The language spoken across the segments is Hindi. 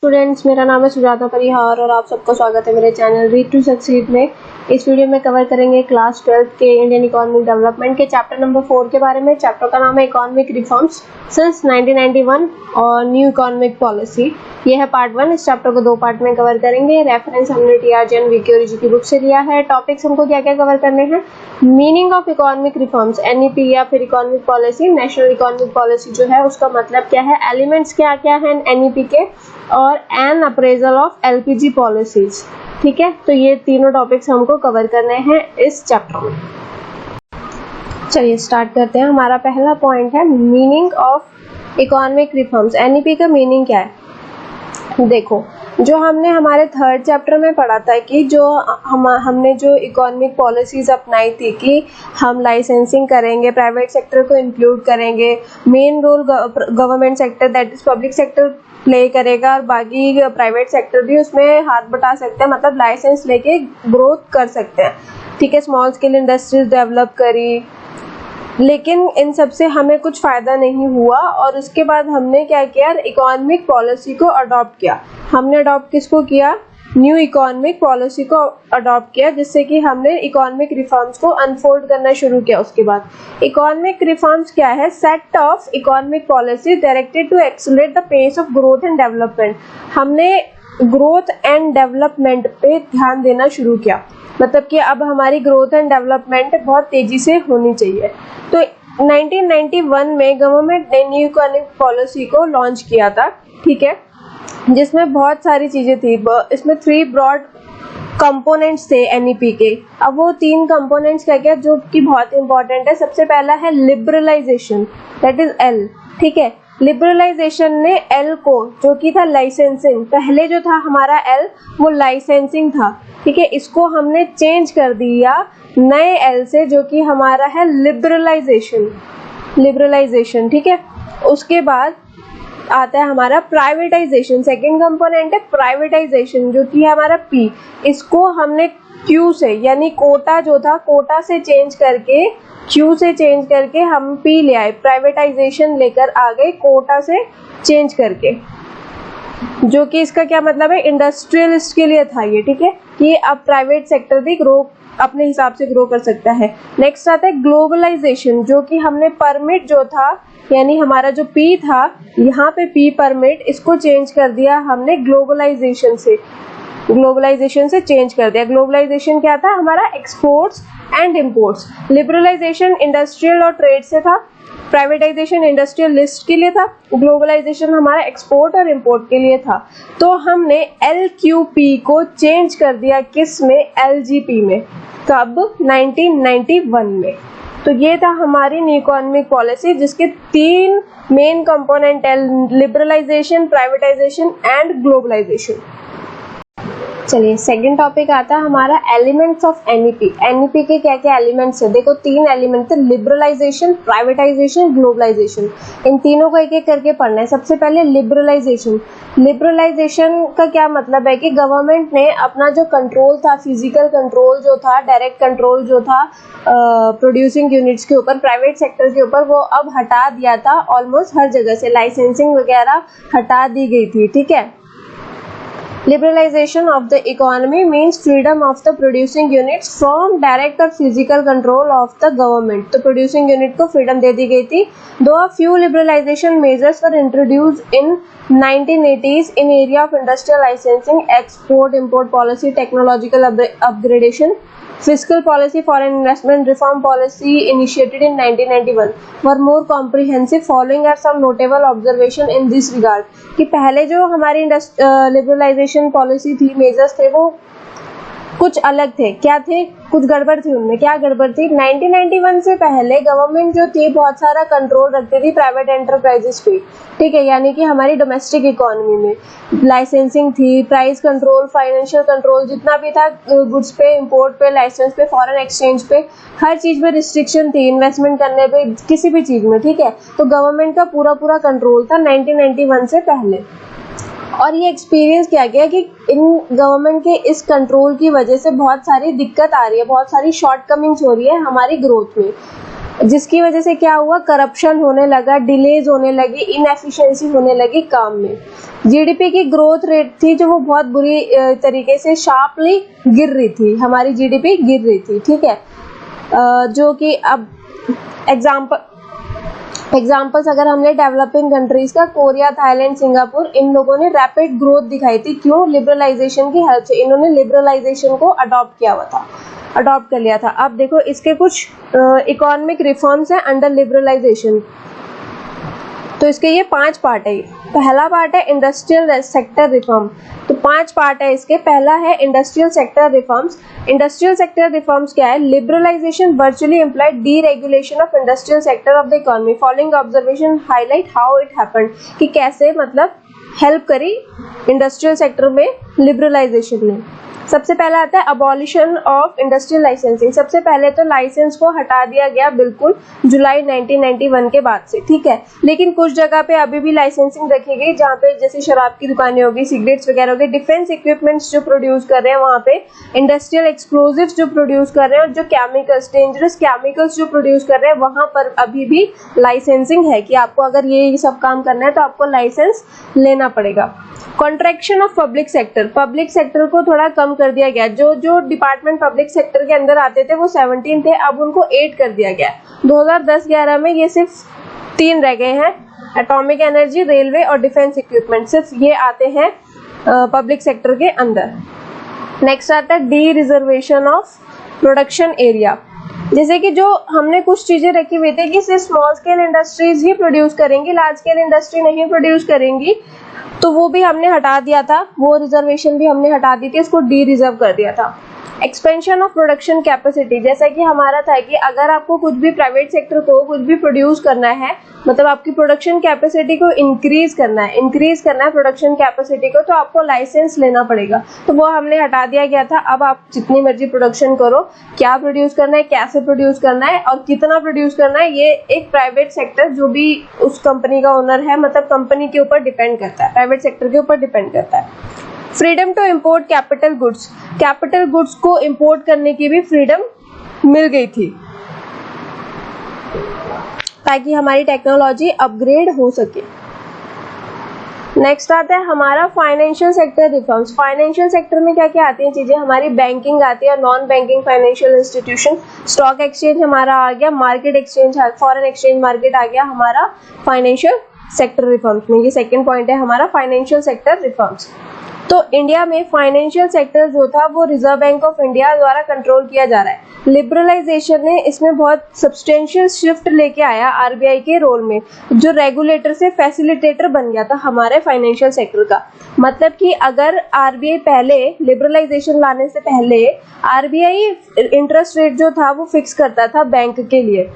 स्टूडेंट्स, मेरा नाम है सुजाता परिहार और आप सबका स्वागत है मेरे चैनल रीड टू सक्सीड में। इस वीडियो में कवर करेंगे क्लास 12 के इंडियन इकोनॉमिक डेवलपमेंट के चैप्टर नंबर 4 के बारे में। चैप्टर का नाम है इकोनॉमिक रिफॉर्म्स सिंस 1991 और न्यू इकोनॉमिक पॉलिसी। ये है पार्ट 1। इस चैप्टर को 2 पार्ट में कवर करेंगे। रेफरेंस हमने टीआरजे एंड वीके की बुक से लिया है। टॉपिक्स हमको क्या क्या कवर करने हैं: meaning of economic reforms, NEP या फिर economic policy, national economic policy जो है उसका मतलब क्या है, एलिमेंट्स क्या क्या है एनईपी के, और an appraisal of LPG policies. ठीक है, तो ये तीनों टॉपिक्स हमको कवर करने हैं इस चैप्टर में। चलिए स्टार्ट करते हैं। हमारा पहला पॉइंट है meaning of economic reforms. NEP का मीनिंग क्या है? देखो, जो हमने हमारे थर्ड चैप्टर में पढ़ा था कि जो हमने जो इकोनॉमिक पॉलिसीज अपनाई थी कि हम लाइसेंसिंग करेंगे, प्राइवेट सेक्टर को इंक्लूड करेंगे, main role government sector that is public sector play करेगा और बाकी प्राइवेट सेक्टर भी उसमें हाथ बटा सकते हैं, मतलब लाइसेंस लेके ग्रोथ कर सकते हैं। ठीक है, स्मॉल स्केल इंडस्ट्रीज डेवलप करी, लेकिन इन सब से हमें कुछ फ़ायदा नहीं हुआ और उसके बाद हमने क्या किया, इकोनॉमिक पॉलिसी को अडॉप्ट किया। हमने अडॉप्ट किसको किया? न्यू इकोनॉमिक पॉलिसी को अडॉप्ट किया, जिससे कि हमने इकोनॉमिक रिफॉर्म्स को अनफोल्ड करना शुरू किया। उसके बाद इकोनॉमिक रिफॉर्म्स क्या है? Set of economic policy directed to accelerate the pace of growth and development. हमने ग्रोथ एंड डेवलपमेंट पे ध्यान देना शुरू किया, मतलब कि अब हमारी ग्रोथ एंड डेवलपमेंट बहुत तेजी से होनी चाहिए। तो 1991 में गवर्नमेंट ने न्यू इकोनॉमिक पॉलिसी को लॉन्च किया था। ठीक है, जिसमें बहुत सारी चीजें थी। इसमें 3 ब्रॉड कंपोनेंट्स थे एनईपी के। अब वो 3 कंपोनेंट्स क्या क्या जो कि बहुत इंपॉर्टेंट है। सबसे पहला है लिबरलाइजेशन, दैट इज एल। ठीक है, लिबरलाइजेशन ने एल को, जो कि था लाइसेंसिंग, पहले जो था हमारा एल वो लाइसेंसिंग था। ठीक है, इसको हमने चेंज कर दिया नए एल से, जो कि हमारा है लिबरलाइजेशन। ठीक है, उसके बाद आता है हमारा प्राइवेटाइजेशन। सेकंड कंपोनेंट है प्राइवेटाइजेशन, जो कि हमारा पी। इसको हमने क्यू से, यानी कोटा जो था, कोटा से चेंज करके, क्यू से चेंज करके हम पी ले आए, प्राइवेटाइजेशन लेकर आ गए कोटा से चेंज करके, जो कि इसका क्या मतलब है, इंडस्ट्रियलिस्ट के लिए था ये। ठीक है, कि अब प्राइवेट सेक्टर भी ग्रो अपने हिसाब से ग्रो कर सकता है। नेक्स्ट आता है ग्लोबलाइजेशन, जो कि हमने परमिट जो था, यानी हमारा जो पी था, यहाँ पे पी परमिट, इसको चेंज कर दिया हमने ग्लोबलाइजेशन से चेंज कर दिया। ग्लोबलाइजेशन क्या था हमारा? Exports and imports. Liberalisation industrial और ट्रेड से था, प्राइवेटाइजेशन इंडस्ट्रियलिस्ट के लिए था, ग्लोबलाइजेशन हमारा एक्सपोर्ट और इंपोर्ट के लिए था। तो हमने LQP को चेंज कर दिया किस में? LGP में। कब? 1991 में। तो ये था हमारी न्यू इकोनॉमिक पॉलिसी, जिसके 3 मेन कंपोनेंट है, लिबरलाइजेशन, प्राइवेटाइजेशन एंड ग्लोबलाइजेशन। चलिए सेकंड टॉपिक आता है हमारा एलिमेंट्स ऑफ एनईपी। एनईपी के क्या क्या एलिमेंट्स है? देखो 3 एलिमेंट थे, लिबरलाइजेशन, प्राइवेटाइजेशन, ग्लोबलाइजेशन। इन तीनों को एक एक करके पढ़ना है। सबसे पहले लिबरलाइजेशन। लिबरलाइजेशन का क्या मतलब है कि गवर्नमेंट ने अपना जो कंट्रोल था, फिजिकल कंट्रोल जो था, डायरेक्ट कंट्रोल जो था प्रोड्यूसिंग यूनिट्स के ऊपर, प्राइवेट सेक्टर के ऊपर, वो अब हटा दिया था ऑलमोस्ट हर जगह से। लाइसेंसिंग वगैरह हटा दी गई थी। ठीक है, Liberalization of the economy means freedom of the producing units from direct or physical control of the government. तो producing unit को freedom दे दी गई थी। Though a few liberalization measures were introduced in 1980s in area of industrial licensing, export import policy, technological upgradation, fiscal policy, foreign investment reform policy initiated in 1991 were more comprehensive. Following are some notable observation in this regard. कि पहले जो हमारी लिबरलाइजेशन पॉलिसी थी, मेजर्स थे, वो कुछ अलग थे। क्या थे? कुछ गड़बड़ थी उनमें। क्या गड़बड़ थी? 1991 से पहले गवर्नमेंट जो थी बहुत सारा कंट्रोल रखती थी प्राइवेट एंटरप्राइजेस पे। ठीक है, यानी कि हमारी डोमेस्टिक इकोनॉमी में लाइसेंसिंग थी, प्राइस कंट्रोल, फाइनेंशियल कंट्रोल, जितना भी था, गुड्स पे, इंपोर्ट पे, लाइसेंस पे, फॉरेन एक्सचेंज पे, हर चीज में रिस्ट्रिक्शन थी, इन्वेस्टमेंट करने पे, किसी भी चीज में। ठीक है, तो गवर्नमेंट का पूरा कंट्रोल था 1991 से पहले। और ये एक्सपीरियंस क्या गया कि इन गवर्नमेंट के इस कंट्रोल की वजह से बहुत सारी दिक्कत आ रही है, बहुत सारी शॉर्टकमिंग्स हो रही है हमारी ग्रोथ में। जिसकी वजह से क्या हुआ, करप्शन होने लगा, डिलेज होने लगी, इनएफिशिएंसी होने लगी काम में। जीडीपी की ग्रोथ रेट थी जो वो बहुत बुरी तरीके से शार्पली गिर रही थी, हमारी जीडीपी गिर रही थी, ठीक है। जो कि अब एग्जाम्पल्स अगर हमने डेवलपिंग कंट्रीज का, कोरिया, थाईलैंड, सिंगापुर, इन लोगों ने रैपिड ग्रोथ दिखाई थी। क्यों? लिबरलाइजेशन की हेल्प से। इन्होंने लिबरलाइजेशन को अडॉप्ट कर लिया था। अब देखो इसके कुछ इकोनॉमिक रिफॉर्म्स हैं अंडर लिबरलाइजेशन। तो इसके ये 5 पार्ट है। पहला पार्ट है इंडस्ट्रियल सेक्टर रिफॉर्म। तो 5 पार्ट है इसके। पहला है industrial sector reforms. Industrial sector reforms क्या है? Liberalisation virtually implied deregulation of industrial sector of the economy. Following observation highlight how it happened, कि कैसे मतलब हेल्प करी इंडस्ट्रियल सेक्टर में लिबरलाइजेशन ने। सबसे पहला आता है अबॉलिशन ऑफ इंडस्ट्रियल लाइसेंसिंग। सबसे पहले तो लाइसेंस को हटा दिया गया बिल्कुल जुलाई 1991 के बाद से, ठीक है। लेकिन कुछ जगह पे अभी भी लाइसेंसिंग रखी गई, जहाँ पे जैसे शराब की दुकानें होगी, सिगरेट्स वगैरह होगी, डिफेंस इक्विपमेंट्स जो प्रोड्यूस कर रहे हैं वहाँ पे, इंडस्ट्रियल एक्सप्लोजिव्स जो प्रोड्यूस कर रहे हैं और जो केमिकल्स, डेंजरस केमिकल्स जो प्रोड्यूस कर रहे हैं, वहाँ पर अभी भी लाइसेंसिंग है कि आपको अगर ये सब काम करना है तो आपको लाइसेंस लेना पड़ेगा। कॉन्ट्रैक्शन ऑफ पब्लिक सेक्टर को थोड़ा कम कर दिया गया। जो डिपार्टमेंट पब्लिक सेक्टर के अंदर आते थे वो 17 थे, अब उनको 8 कर दिया गया। 2010-11 में ये सिर्फ 3 रह गए हैं, एटॉमिक एनर्जी, रेलवे और डिफेंस इक्विपमेंट, सिर्फ ये आते हैं पब्लिक सेक्टर के अंदर। नेक्स्ट आता है D reservation of production area. जैसे कि जो हमने कुछ चीजें रखी हुई थी कि सिर्फ स्मॉल स्केल इंडस्ट्रीज ही प्रोड्यूस करेंगी, लार्ज स्केल इंडस्ट्री नहीं प्रोड्यूस करेंगी, तो वो भी हमने हटा दिया था, वो रिजर्वेशन भी हमने हटा दी थी, इसको डी रिजर्व कर दिया था। एक्सपेंशन ऑफ प्रोडक्शन कैपेसिटी, जैसा कि हमारा था कि अगर आपको कुछ भी प्राइवेट सेक्टर को कुछ भी प्रोड्यूस करना है, मतलब आपकी प्रोडक्शन कैपेसिटी को इंक्रीज करना है प्रोडक्शन कैपेसिटी को, तो आपको लाइसेंस लेना पड़ेगा। तो वो हमने हटा दिया गया था। अब आप जितनी मर्जी प्रोडक्शन करो, क्या प्रोड्यूस करना है, कैसे प्रोड्यूस करना है और कितना प्रोड्यूस करना है, ये एक प्राइवेट सेक्टर जो भी उस कंपनी का ओनर है, मतलब कंपनी के ऊपर डिपेंड करता है, प्राइवेट सेक्टर के ऊपर डिपेंड करता है। Freedom to import capital goods को इम्पोर्ट करने की भी फ्रीडम मिल गई थी ताकि हमारी टेक्नोलॉजी अपग्रेड हो सके। नेक्स्ट आता है हमारा financial sector reforms. Financial sector में क्या क्या आती हैं चीजें? हमारी बैंकिंग आती है, non banking financial institution, stock exchange हमारा आ गया, market exchange, foreign exchange market आ गया हमारा फाइनेंशियल सेक्टर रिफॉर्म्स में। ये सेकंड पॉइंट है हमारा फाइनेंशियल सेक्टर रिफॉर्म्स। तो इंडिया में फाइनेंशियल सेक्टर जो था वो रिजर्व बैंक ऑफ इंडिया द्वारा कंट्रोल किया जा रहा है। लिबरलाइजेशन ने इसमें बहुत सब्सटेंशियल शिफ्ट लेके आया आरबीआई के रोल में, जो रेगुलेटर से फैसिलिटेटर बन गया था हमारे फाइनेंशियल सेक्टर का। मतलब कि अगर आरबीआई पहले लिबरलाइजेशन लाने से पहले आरबीआई इंटरेस्ट रेट जो था वो फिक्स करता था बैंक के लिए,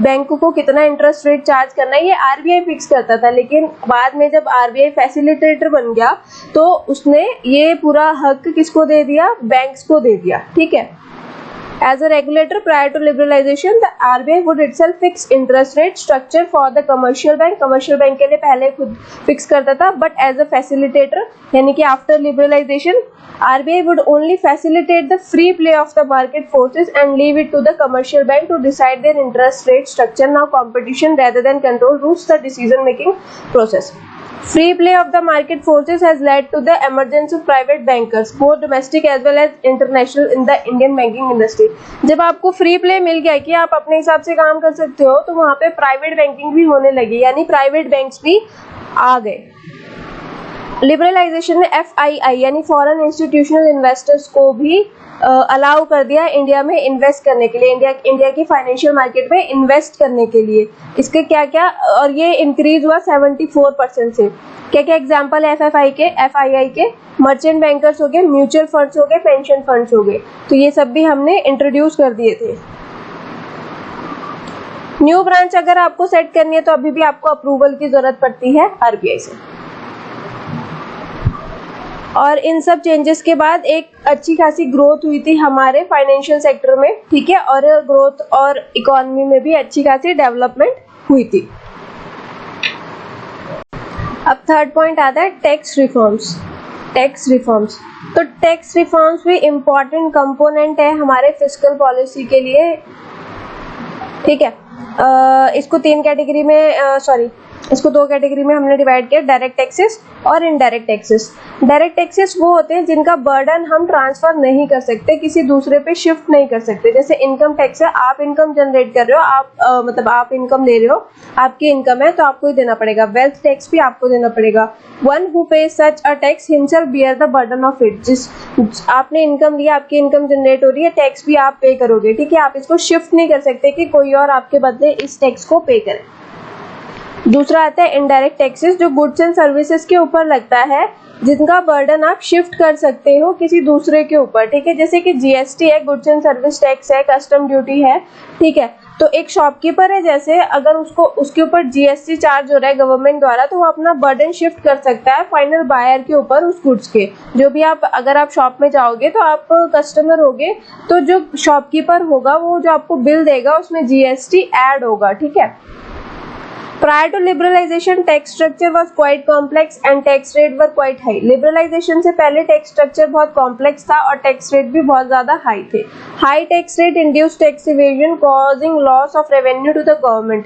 बैंक को कितना इंटरेस्ट रेट चार्ज करना है ये आरबीआई फिक्स करता था। लेकिन बाद में जब आरबीआई फैसिलिटेटर बन गया तो उसने ये पूरा हक किसको दे दिया? बैंक्स को दे दिया, ठीक है। As a regulator prior to liberalization, the RBI would itself fix interest rate structure for the commercial bank. Commercial bank के लिए पहले खुद फिक्स करता था, but as a facilitator, यानी कि after liberalization, RBI would only facilitate the free play of the market forces and leave it to the commercial bank to decide their interest rate structure. Now competition rather than control rules the decision making process. Free play of the market forces has led to the emergence of private bankers, both domestic as well as international, in the Indian banking industry. जब आपको फ्री प्ले मिल गया कि आप अपने हिसाब से काम कर सकते हो, तो वहाँ पे प्राइवेट बैंकिंग भी होने लगी, यानी प्राइवेट बैंक्स भी आ गए। लिबरलाइजेशन ने FII यानी फॉरेन इंस्टीट्यूशनल इन्वेस्टर्स को भी अलाउ कर दिया इंडिया में इन्वेस्ट करने के लिए, इंडिया की फाइनेंशियल मार्केट में इन्वेस्ट करने के लिए। इसके क्या क्या, और ये इंक्रीज हुआ 74% से। क्या क्या एग्जांपल है FII के? मर्चेंट बैंकर्स हो गए, म्यूचुअल फंड्स हो गए, पेंशन फंड्स हो गए, तो ये सब भी हमने इंट्रोड्यूस कर दिए थे। न्यू ब्रांच अगर आपको सेट करनी है तो अभी भी आपको अप्रूवल की जरूरत पड़ती है आरबीआई से। और इन सब चेंजेस के बाद एक अच्छी खासी ग्रोथ हुई थी हमारे फाइनेंशियल सेक्टर में, ठीक है, और ग्रोथ और इकोनॉमी में भी अच्छी खासी डेवलपमेंट हुई थी। अब थर्ड पॉइंट आता है टैक्स रिफॉर्म्स। तो टैक्स रिफॉर्म्स भी इम्पोर्टेंट कंपोनेंट है हमारे फिस्कल पॉलिसी के लिए, ठीक है। इसको 3 कैटेगरी में इसको 2 कैटेगरी में हमने डिवाइड किया, डायरेक्ट टैक्सेस और इनडायरेक्ट टैक्सेस। डायरेक्ट टैक्सेस वो होते हैं जिनका बर्डन हम ट्रांसफर नहीं कर सकते, किसी दूसरे पे शिफ्ट नहीं कर सकते। जैसे इनकम टैक्स है, आप इनकम जनरेट कर रहे हो, आप मतलब आप इनकम ले रहे हो, आपकी इनकम है तो आपको ही देना पड़ेगा। वेल्थ टैक्स भी आपको देना पड़ेगा। वन हु पे सच a tax himself bear the burden of it. जिस आपने इनकम लिया, आपकी इनकम जनरेट हो रही है, टैक्स भी आप पे करोगे, ठीक है। आप इसको शिफ्ट नहीं कर सकते कि कोई और आपके बदले इस टैक्स को पे करे। दूसरा आता है इनडायरेक्ट टैक्सेस, जो गुड्स एंड सर्विसेज के ऊपर लगता है, जिनका बर्डन आप शिफ्ट कर सकते हो किसी दूसरे के ऊपर, ठीक है। जैसे कि जीएसटी है, गुड्स एंड सर्विस टैक्स है, कस्टम ड्यूटी है, ठीक है। तो एक शॉपकीपर है, जैसे अगर उसको उसके ऊपर जीएसटी चार्ज हो रहा है गवर्नमेंट द्वारा, तो वो अपना बर्डन शिफ्ट कर सकता है फाइनल बायर के ऊपर उस गुड्स के। जो भी आप अगर आप शॉप में जाओगे तो आप कस्टमर होगे, तो जो शॉपकीपर होगा वो जो आपको बिल देगा उसमें जीएसटी ऐड होगा, ठीक है। Prior to liberalization, tax structure was quite complex and tax rate were quite high. Liberalization से पहले tax structure बहुत complex था और tax rate भी बहुत ज़्यादा high थे. High tax rate induced tax evasion, causing loss of revenue to the government.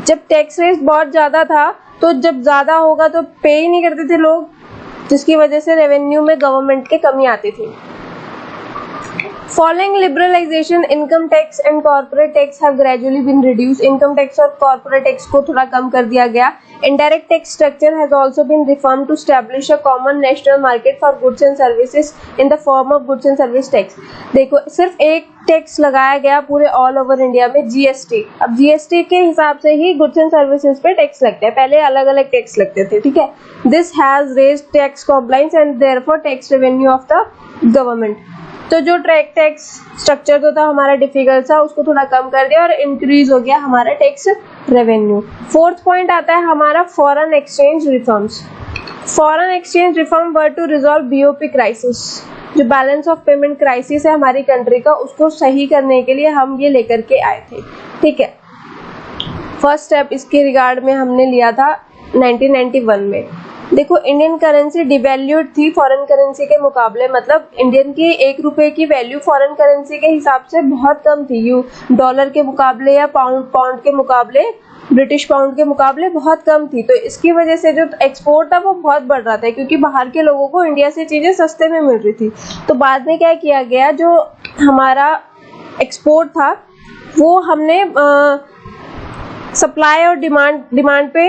जब tax rate बहुत ज़्यादा था, तो जब ज़्यादा होगा तो पे ही नहीं करते थे लोग, जिसकी वजह से रेवेन्यू में गवर्नमेंट के कमी आती थी। Following liberalization, income tax and corporate tax have gradually been reduced. Income tax और corporate tax को थोड़ा कम कर दिया गया. Indirect tax structure has also been reformed to establish a common national market for goods and services in the form of goods and service tax. देखो, सिर्फ एक टैक्स लगाया गया पूरे ऑल ओवर इंडिया में, जीएसटी। अब जीएसटी के हिसाब से ही गुड्स एंड सर्विसेज पे टैक्स लगते हैं, पहले अलग अलग टैक्स लगते थे, ठीक है। This has raised tax compliance and therefore tax revenue of the government. तो जो टैक्स स्ट्रक्चर जो था हमारा डिफिकल्ट था, उसको थोड़ा कम कर दिया और इंक्रीज हो गया हमारा टैक्स रेवेन्यू। फोर्थ पॉइंट आता है हमारा foreign exchange reforms. Foreign exchange reform were to resolve BOP crisis. जो बैलेंस ऑफ पेमेंट क्राइसिस है हमारी कंट्री का, उसको सही करने के लिए हम ये लेकर के आए थे, ठीक है। फर्स्ट स्टेप इसके रिगार्ड में हमने लिया था 1991 में। देखो, इंडियन करेंसी डिवैल्यूड थी फॉरेन करेंसी के मुकाबले, मतलब इंडियन की 1 रुपए की वैल्यू फॉरेन करेंसी के हिसाब से बहुत कम थी। डॉलर के मुकाबले या पाउंड के मुकाबले, ब्रिटिश पाउंड के मुकाबले बहुत कम थी। तो इसकी वजह से जो एक्सपोर्ट था वो बहुत बढ़ रहा था, क्योंकि बाहर के लोगों को इंडिया से चीज़ें सस्ते में मिल रही थी। तो बाद में क्या किया गया, जो हमारा एक्सपोर्ट था वो हमने सप्लाई और डिमांड पे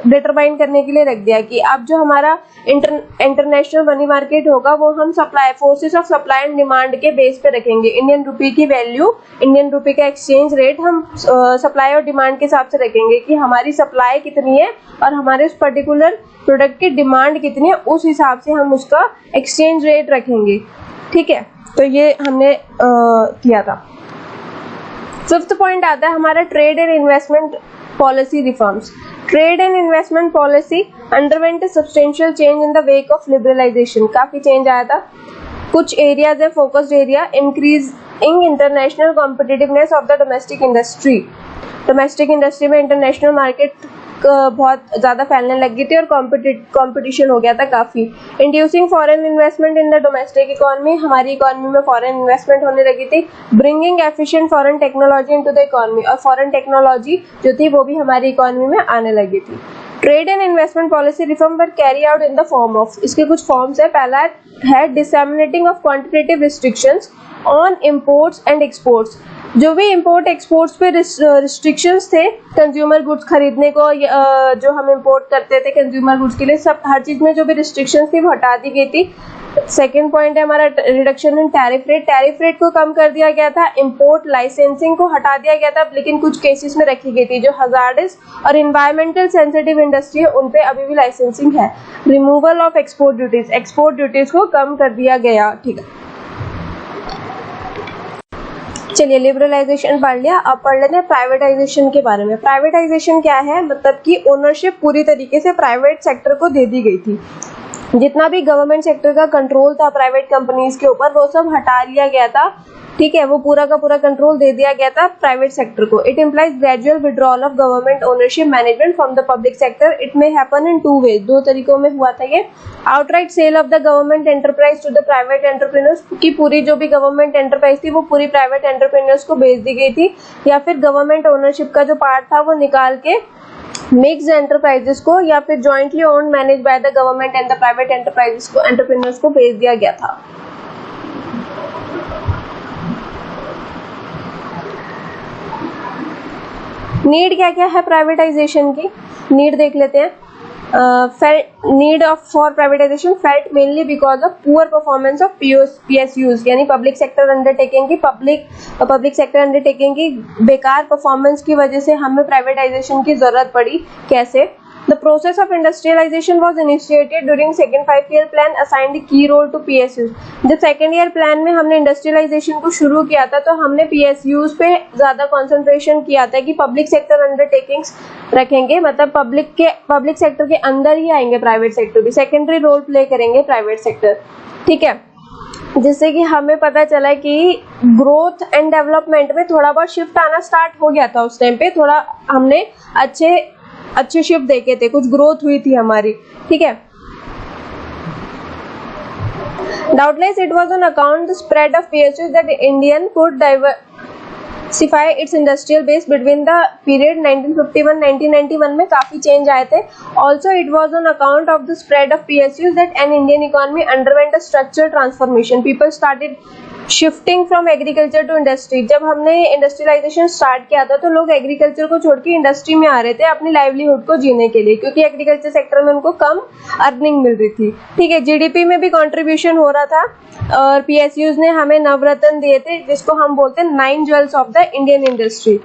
डिटरमाइन करने के लिए रख दिया कि अब जो हमारा इंटरनेशनल मनी मार्केट होगा वो हम supply, forces of supply and demand के बेस पे रखेंगे। इंडियन रुपये की वैल्यू, इंडियन रुपये का एक्सचेंज रेट हम सप्लाई और डिमांड के हिसाब से रखेंगे कि हमारी सप्लाई कितनी है और हमारे उस पर्टिकुलर प्रोडक्ट की डिमांड कितनी है, उस हिसाब से हम उसका एक्सचेंज रेट रखेंगे, ठीक है। तो ये हमने किया था। फिफ्थ पॉइंट आता है हमारा trade and investment policy reforms. Trade and investment policy underwent substantial change in the wake of liberalisation. काफी चेंज आया था। कुछ एरियाज है focused area, increasing international competitiveness of the domestic industry. Domestic industry में इंटरनेशनल मार्केट बहुत ज़्यादा फैलने लगी थी और कंपटीशन हो गया था काफ़ी। Inducing foreign investment in the domestic economy, हमारी इकोनॉमी में फॉरेन इन्वेस्टमेंट होने लगी थी। Bringing efficient foreign technology into the economy, और फॉरेन टेक्नोलॉजी जो थी वो भी हमारी इकोनॉमी में आने लगी थी। Trade and investment policy reform were carry out in the form of, इसके कुछ फॉर्म्स है। पहला है dismantling of quantitative restrictions on imports and exports. जो भी इंपोर्ट एक्सपोर्ट्स पे रिस्ट्रिक्शंस थे कंज्यूमर गुड्स खरीदने को, जो हम इंपोर्ट करते थे कंज्यूमर गुड्स के लिए, सब हर चीज़ में जो भी रिस्ट्रिक्शंस थी वो हटा दी गई थी। सेकेंड पॉइंट है हमारा reduction in tariff rate. Tariff rate को कम कर दिया गया था। इंपोर्ट लाइसेंसिंग को हटा दिया गया था, लेकिन कुछ केसेस में रखी गई थी। जो हजार्डस और इन्वायरमेंटल सेंसिटिव इंडस्ट्री है उन पे अभी भी लाइसेंसिंग है। Removal of export duties, export duties को कम कर दिया गया, ठीक है। चलिए, लिबरलाइजेशन पढ़ लिया, अब पढ़ लेते हैं प्राइवेटाइजेशन के बारे में। प्राइवेटाइजेशन क्या है, मतलब कि ओनरशिप पूरी तरीके से प्राइवेट सेक्टर को दे दी गई थी। जितना भी गवर्नमेंट सेक्टर का कंट्रोल था प्राइवेट कंपनीज के ऊपर वो सब हटा लिया गया था ठीक है, वो पूरा का पूरा कंट्रोल दे दिया गया था प्राइवेट सेक्टर को। It implies gradual withdrawal of government ownership management from the public sector. It may happen in two ways, दो तरीकों में हुआ था ये। Outright sale of the government enterprise to the private entrepreneurs, की पूरी जो भी गवर्नमेंट एंटरप्राइज थी वो पूरी प्राइवेट एंटरप्रेन्योर्स को बेच दी गई थी, या फिर गवर्नमेंट ओनरशिप का जो पार्ट था वो निकाल के मिक्स्ड एंटरप्राइजेस को या फिर jointly owned manage by the government and the private enterprises को एंटरप्रेन्योर्स को बेच दिया गया था। नीड क्या क्या है प्राइवेटाइजेशन की, नीड देख लेते हैं। Need of for privatisation felt mainly because of poor performance of PSUs, यानी पब्लिक सेक्टर अंडरटेकिंग की पब्लिक सेक्टर अंडरटेकिंग की बेकार परफॉर्मेंस की वजह से हमें प्राइवेटाइजेशन की जरूरत पड़ी। कैसे? The process of industrialization was initiated during second 5-year plan, assigned a key role to PSUs. जब सेकेंड ईयर प्लान में हमने इंडस्ट्रियलाइजेशन को शुरू किया था तो हमने PSUs पे ज़्यादा कंसंट्रेशन किया था कि पब्लिक सेक्टर अंडरटेकिंग्स रखेंगे, मतलब पब्लिक सेक्टर के अंदर ही आएंगे प्राइवेट सेक्टर भी, सेकेंडरी रोल प्ले करेंगे प्राइवेट सेक्टर। ठीक है, जिससे कि हमें पता चला कि ग्रोथ एंड डेवलपमेंट में थोड़ा बहुत शिफ्ट आना स्टार्ट हो गया था। उस टाइम पे थोड़ा हमने अच्छे शिफ्ट देखे थे, कुछ ग्रोथ हुई थी हमारी। ठीक है, doubtless it was on account the spread of PSUs that Indian could diversify its industrial base between the period 1951-1991 में काफी चेंज आए थे। Also it was on account of the spread of PSUs that an Indian economy underwent a structural transformation. People started shifting from agriculture to industry. जब हमने इंडस्ट्रियलाइजेशन स्टार्ट किया था तो लोग एग्रीकल्चर को छोड़ के इंडस्ट्री में आ रहे थे अपनी लाइवलीहुड को जीने के लिए, क्योंकि एग्रीकल्चर सेक्टर में उनको कम अर्निंग मिल रही थी। ठीक है, जीडीपी में भी कंट्रीब्यूशन हो रहा था और पीएसयूज ने हमें नवरत्न दिए थे, जिसको हम बोलते हैं 9 jewels of the Indian industry.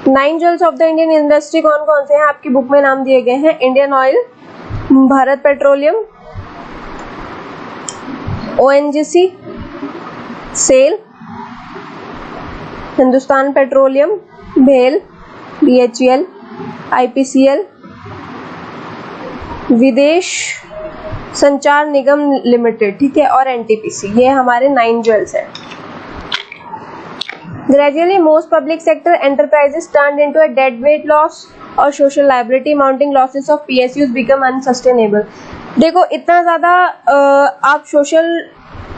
9 jewels of the Indian industry कौन कौन से हैं? आपकी बुक में नाम दिए गए हैं। Indian oil, Bharat petroleum, ONGC, SAIL, Hindustan petroleum, भेल, BHEL, IPCL, विदेश संचार निगम लिमिटेड, ठीक है, और NTPC। ये हमारे 9 ज्वेल्स हैं। Gradually, most public sector enterprises turned into a dead weight loss और social liability, mounting losses of PSUs become unsustainable। देखो, इतना ज़्यादा आप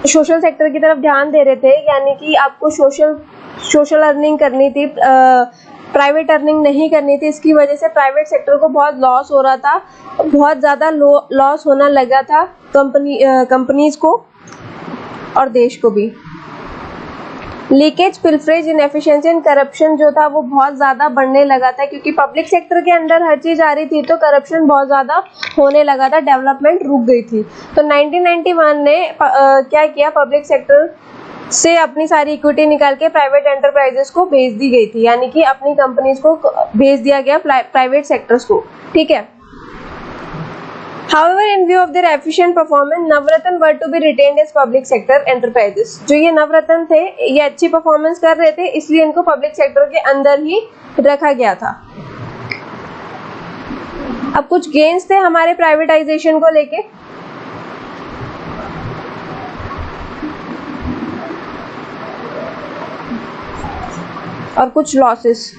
सोशल सेक्टर की तरफ ध्यान दे रहे थे, यानी कि आपको सोशल अर्निंग करनी थी, प्राइवेट अर्निंग नहीं करनी थी। इसकी वजह से प्राइवेट सेक्टर को बहुत लॉस हो रहा था, बहुत ज़्यादा लॉस होना लगा था कंपनीज को और देश को भी। Leakage, pilferage, inefficiency and corruption जो था वो बहुत ज़्यादा बढ़ने लगा था, क्योंकि पब्लिक सेक्टर के अंदर हर चीज़ आ रही थी तो करप्शन बहुत ज़्यादा होने लगा था, डेवलपमेंट रुक गई थी। तो 1991 ने क्या किया, पब्लिक सेक्टर से अपनी सारी इक्विटी निकाल के प्राइवेट एंटरप्राइजेस को भेज दी गई थी, यानी कि अपनी कंपनीज को भेज दिया गया प्राइवेट सेक्टर्स को। ठीक है, However, in view of their efficient performance, Navratna were to be retained as public sector enterprises. जो ये नवरत्न थे, ये अच्छी परफॉर्मेंस कर रहे थे, इसलिए इनको पब्लिक सेक्टर के अंदर ही रखा गया था। अब कुछ गेन्स थे हमारे प्राइवेटाइजेशन को लेके। और कुछ लॉसेस।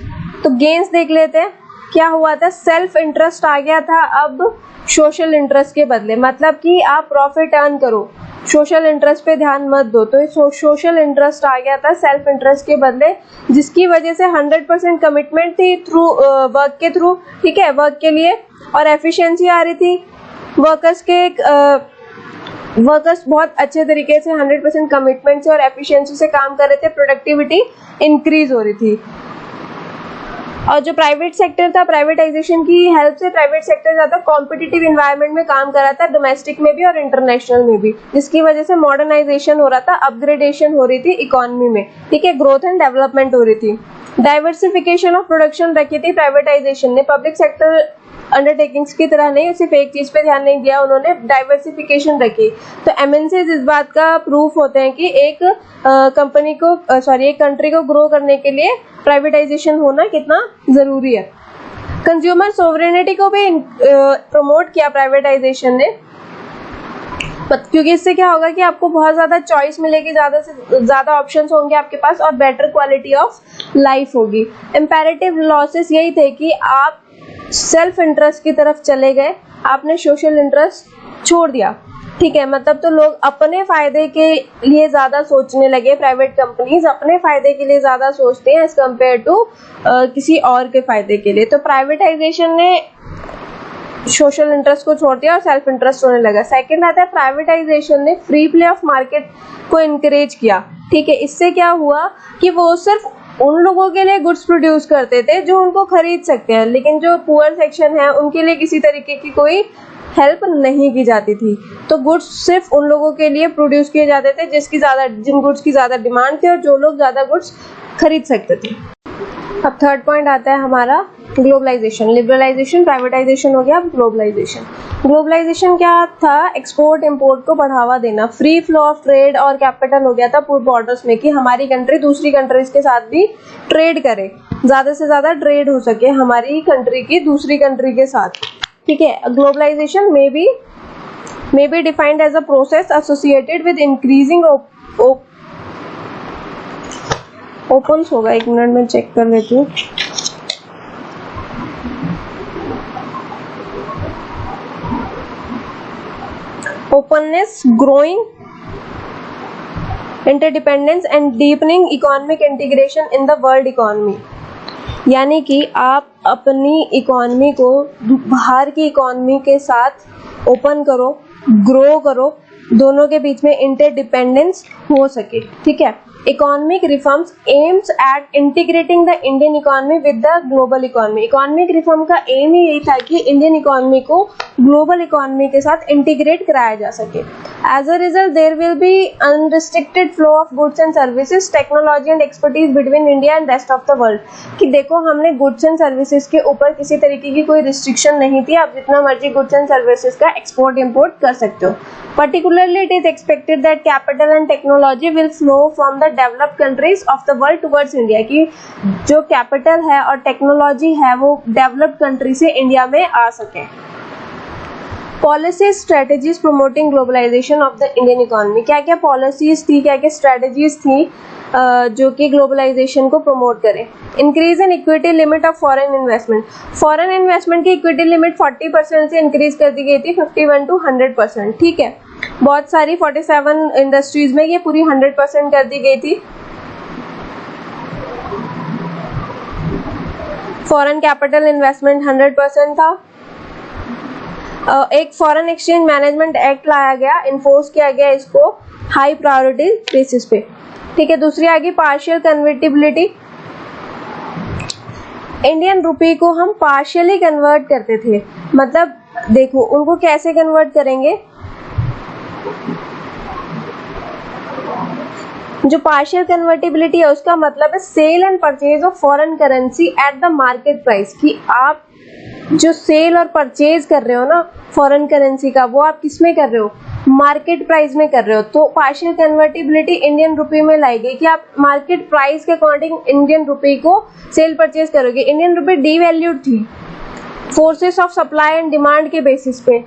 तो गेन्स देख लेते हैं। क्या हुआ था, सेल्फ इंटरेस्ट आ गया था अब सोशल इंटरेस्ट के बदले, मतलब कि आप प्रॉफिट अर्न करो, सोशल इंटरेस्ट पे ध्यान मत दो। तो सोशल इंटरेस्ट आ गया था सेल्फ इंटरेस्ट के बदले, जिसकी वजह से 100% कमिटमेंट थी थ्रू वर्क के थ्रू, ठीक है, वर्क के लिए, और एफिशिएंसी आ रही थी वर्कर्स बहुत अच्छे तरीके से 100% कमिटमेंट से और एफिशिएंसी से काम कर रहे थे, प्रोडक्टिविटी इंक्रीज हो रही थी। और जो प्राइवेट सेक्टर था, प्राइवेटाइजेशन की हेल्प से प्राइवेट सेक्टर ज़्यादा कॉम्पिटिटिव इन्वायरमेंट में काम कर रहा था, डोमेस्टिक में भी और इंटरनेशनल में भी, जिसकी वजह से मॉडर्नाइजेशन हो रहा था, अपग्रेडेशन हो रही थी इकोनॉमी में, ठीक है, ग्रोथ एंड डेवलपमेंट हो रही थी। डाइवर्सिफिकेशन ऑफ प्रोडक्शन रखी थी प्राइवेटाइजेशन ने, पब्लिक सेक्टर अंडरटेकिंग्स की तरह नहीं, सिर्फ एक चीज पे ध्यान नहीं दिया उन्होंने, डाइवर्सिफिकेशन रखी। तो एमएनसीज इस बात का प्रूफ होते हैं कि एक कंट्री को ग्रो करने के लिए प्राइवेटाइजेशन होना कितना जरूरी है। कंज्यूमर सोवरेनिटी को भी प्रमोट किया प्राइवेटाइजेशन ने। क्योंकि इससे क्या होगा कि आपको बहुत ज़्यादा चॉइस मिलेगी, ज़्यादा से ज़्यादा ऑप्शंस होंगे आपके पास और बेटर क्वालिटी ऑफ लाइफ होगी। इम्पेरेटिव लॉसेस यही थे कि आप सेल्फ इंटरेस्ट की तरफ चले गए, आपने सोशल इंटरेस्ट छोड़ दिया, ठीक है। मतलब तो लोग अपने फायदे के लिए ज़्यादा सोचने लगे, प्राइवेट कंपनीज अपने फायदे के लिए ज़्यादा सोचते हैं एज कम्पेयर टू किसी और के फायदे के लिए। तो प्राइवेटाइजेशन ने सोशल इंटरेस्ट को छोड़ दिया और सेल्फ इंटरेस्ट होने लगा। सेकंड आता है प्राइवेटाइजेशन ने फ्री प्ले ऑफ मार्केट को इनकरेज किया, ठीक है। इससे क्या हुआ कि वो सिर्फ उन लोगों के लिए गुड्स प्रोड्यूस करते थे जो उनको खरीद सकते हैं, लेकिन जो पुअर सेक्शन है उनके लिए किसी तरीके की कोई हेल्प नहीं की जाती थी। तो गुड्स सिर्फ उन लोगों के लिए प्रोड्यूस किए जाते थे जिन गुड्स की ज़्यादा डिमांड थी और जो लोग ज़्यादा गुड्स खरीद सकते थे। अब थर्ड पॉइंट आता है हमारा ग्लोबलाइजेशन। लिबरलाइजेशन, प्राइवेटाइजेशन हो गया, अब ग्लोबलाइजेशन। ग्लोबलाइजेशन क्या था? एक्सपोर्ट इंपोर्ट को बढ़ावा देना, फ्री फ्लो ऑफ ट्रेड और कैपिटल हो गया था पूरे बॉर्डर्स में कि हमारी कंट्री दूसरी कंट्रीज के साथ भी ट्रेड करे, ज़्यादा से ज़्यादा ट्रेड हो सके हमारी कंट्री की दूसरी कंट्री के साथ, ठीक है। Globalisation may be defined as a process associated with increasing opens होगा, एक मिनट में चेक कर लेती हूँ। Openness, growing interdependence and deepening economic integration in the world economy. यानी कि आप अपनी इकोनॉमी को बाहर की इकोनॉमी के साथ ओपन करो, ग्रो करो, दोनों के बीच में इंटरडिपेंडेंस हो सके, ठीक है। Economic reforms aims at integrating the Indian economy with the global economy. Economic reform का एम ही यही था कि इंडियन इकोनॉमी को ग्लोबल इकोनॉमी के साथ इंटीग्रेट कराया जा सके। As a result there will be unrestricted flow of goods and services, technology and expertise between India and rest of the world. कि देखो हमने गुड्स एंड सर्विसेज के ऊपर किसी तरीके की कोई रिस्ट्रिक्शन नहीं थी, आप जितना मर्जी गुड्स एंड सर्विसेज का एक्सपोर्ट इंपोर्ट कर सकते हो। Particularly, it is expected that capital and technology will flow from the developed countries of the world towards India। कि जो कैपिटल है और टेक्नोलॉजी है वो डेवलप्ड कंट्री से इंडिया में आ सके। Policies, strategies promoting globalisation of the Indian economy. क्या क्या पॉलिसीज थी, क्या क्या स्ट्रेटेजीज थी जो कि ग्लोबलाइजेशन को प्रमोट करें। Increase in equity limit of foreign investment. Foreign investment की इक्विटी लिमिट 40% से इंक्रीज कर दी गई थी 51 to 100%, ठीक है। बहुत सारी 47 इंडस्ट्रीज में ये पूरी 100% कर दी गई थी। फॉरेन कैपिटल इन्वेस्टमेंट 100% था। एक फॉरेन एक्सचेंज मैनेजमेंट एक्ट लाया गया, इन्फोर्स किया गया इसको हाई प्रायोरिटी बेसिस पे, ठीक है। दूसरी आ गई पार्शियल कन्वर्टिबिलिटी। इंडियन रुपी को हम पार्शियली कन्वर्ट करते थे, मतलब देखो उनको कैसे कन्वर्ट करेंगे, जो पार्शियल कन्वर्टिबिलिटी है उसका मतलब है sale and purchase of foreign currency at the market price. कि आप जो सेल और परचेज कर रहे हो ना फॉरेन करेंसी का, वो आप किस में कर रहे हो, मार्केट प्राइस में कर रहे हो। तो पार्शियल कन्वर्टिबिलिटी इंडियन रुपी में लाई गई कि आप मार्केट प्राइस के अकॉर्डिंग इंडियन रुपी को सेल परचेज करोगे। इंडियन रुपी डीवैल्यूड थी, forces of supply and demand के बेसिस पे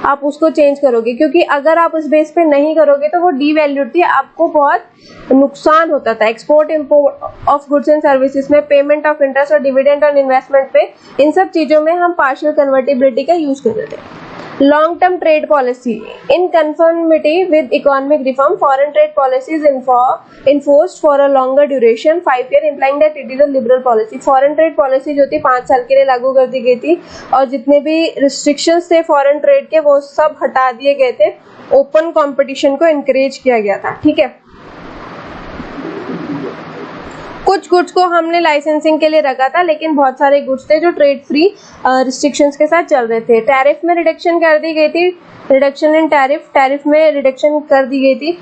आप उसको चेंज करोगे, क्योंकि अगर आप उस बेस पे नहीं करोगे तो वो डीवैल्यूड थी, आपको बहुत नुकसान होता था। Export import of goods and services में, पेमेंट ऑफ इंटरेस्ट और डिविडेंड ऑन इन्वेस्टमेंट पे, इन सब चीजों में हम पार्शियल कन्वर्टिबिलिटी का यूज कर रहे थे। Long term trade policy in conformity with economic reform, foreign trade policies enforced for a longer duration 5 year, implying that it is a liberal policy। Foreign trade policy जो थी 5 साल के लिए लागू कर दी गई थी और जितने भी रिस्ट्रिक्शंस थे फॉरेन ट्रेड के वो सब हटा दिए गए थे। ओपन कंपटीशन को इनकरेज किया गया था, ठीक है। कुछ गुड्स को हमने लाइसेंसिंग के लिए रखा था, लेकिन बहुत सारे गुड्स थे जो ट्रेड फ्री रिस्ट्रिक्शंस के साथ चल रहे थे। टैरिफ में रिडक्शन कर दी गई थी, रिडक्शन इन टैरिफ में रिडक्शन कर दी गई थी,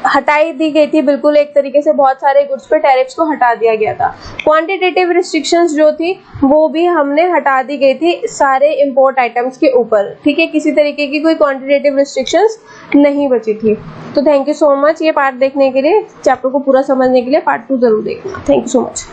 हटाई दी गई थी बिल्कुल एक तरीके से, बहुत सारे गुड्स पे टैरिफ्स को हटा दिया गया था। क्वांटिटेटिव रिस्ट्रिक्शंस जो थी वो भी हमने हटा दी गई थी सारे इंपोर्ट आइटम्स के ऊपर, ठीक है। किसी तरीके की कोई क्वांटिटेटिव रिस्ट्रिक्शंस नहीं बची थी। तो थैंक यू सो मच ये पार्ट देखने के लिए, चैप्टर को पूरा समझने के लिए पार्ट 2 जरूर देखना। Thank you so much.